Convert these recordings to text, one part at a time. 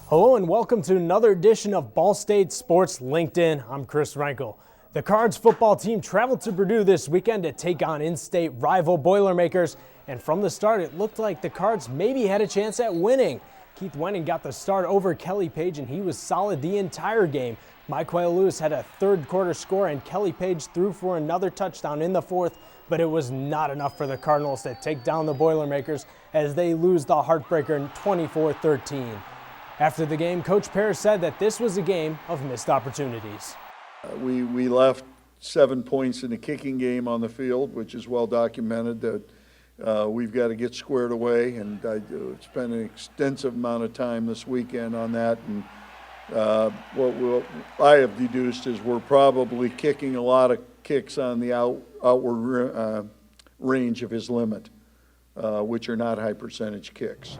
Hello and welcome to another edition of Ball State Sports LinkedIn. I'm Chris Renkel. The Cards football team traveled to Purdue this weekend to take on in-state rival Boilermakers, and from the start it looked like the Cards maybe had a chance at winning. Keith Wenning got the start over Kelly Page and he was solid the entire game. Michael Lewis had a third quarter score and Kelly Page threw for another touchdown in the fourth, but it was not enough for the Cardinals to take down the Boilermakers as they lose the heartbreaker 24-13. After the game, Coach Parrish said that this was a game of missed opportunities. We left 7 points in the kicking game on the field, which is well documented that we've got to get squared away, and I spent an extensive amount of time this weekend on that. And what I have deduced is we're probably kicking a lot of kicks on the outward range of his limit, which are not high percentage kicks.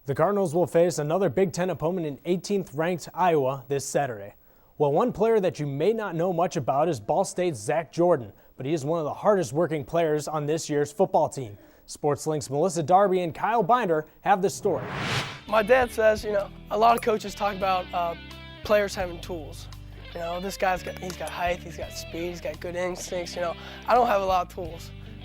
The Cardinals will face another Big Ten opponent in 18th-ranked Iowa this Saturday. Well, one player that you may not know much about is Ball State's Zach Jordan, but he is one of the hardest working players on this year's football team. SportsLink's Melissa Darby and Kyle Binder have the story. My dad says, a lot of coaches talk about players having tools. This guy's he's got height, he's got speed, he's got good instincts. I don't have a lot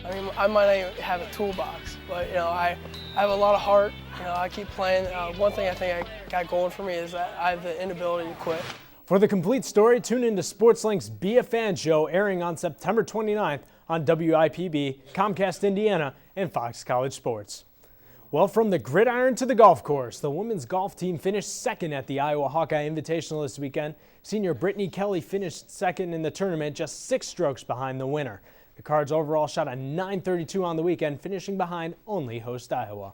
I might not even have a toolbox, but I have a lot of heart. I keep playing. One thing I think I got going for me is that I have the inability to quit. For the complete story, tune into SportsLink's Be a Fan show airing on September 29th on WIPB, Comcast Indiana, and Fox College Sports. Well, from the gridiron to the golf course, the women's golf team finished second at the Iowa Hawkeye Invitational this weekend. Senior Brittany Kelly finished second in the tournament, just 6 strokes behind the winner. The Cards overall shot a .932 on the weekend, finishing behind only host Iowa.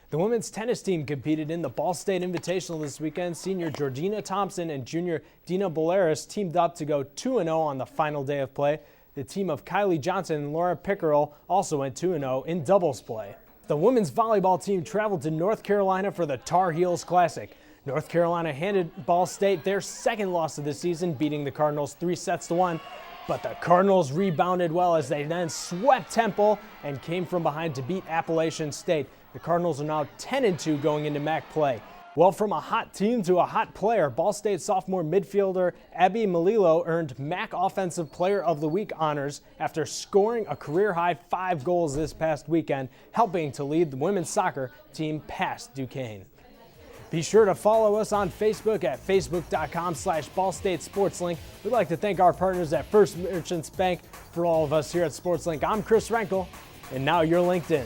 The women's tennis team competed in the Ball State Invitational this weekend. Senior Georgina Thompson and junior Dina Bolaris teamed up to go 2-0 on the final day of play. The team of Kylie Johnson and Laura Pickerel also went 2-0 in doubles play. The women's volleyball team traveled to North Carolina for the Tar Heels Classic. North Carolina handed Ball State their second loss of the season, beating the Cardinals 3-1. But the Cardinals rebounded well as they then swept Temple and came from behind to beat Appalachian State. The Cardinals are now 10-2 going into MAC play. Well, from a hot team to a hot player, Ball State sophomore midfielder Abby Melillo earned MAC Offensive Player of the Week honors after scoring a career-high 5 goals this past weekend, helping to lead the women's soccer team past Duquesne. Be sure to follow us on Facebook at facebook.com/Ball State SportsLink. We'd like to thank our partners at First Merchants Bank. For all of us here at SportsLink, I'm Chris Renkel, and now you're LinkedIn.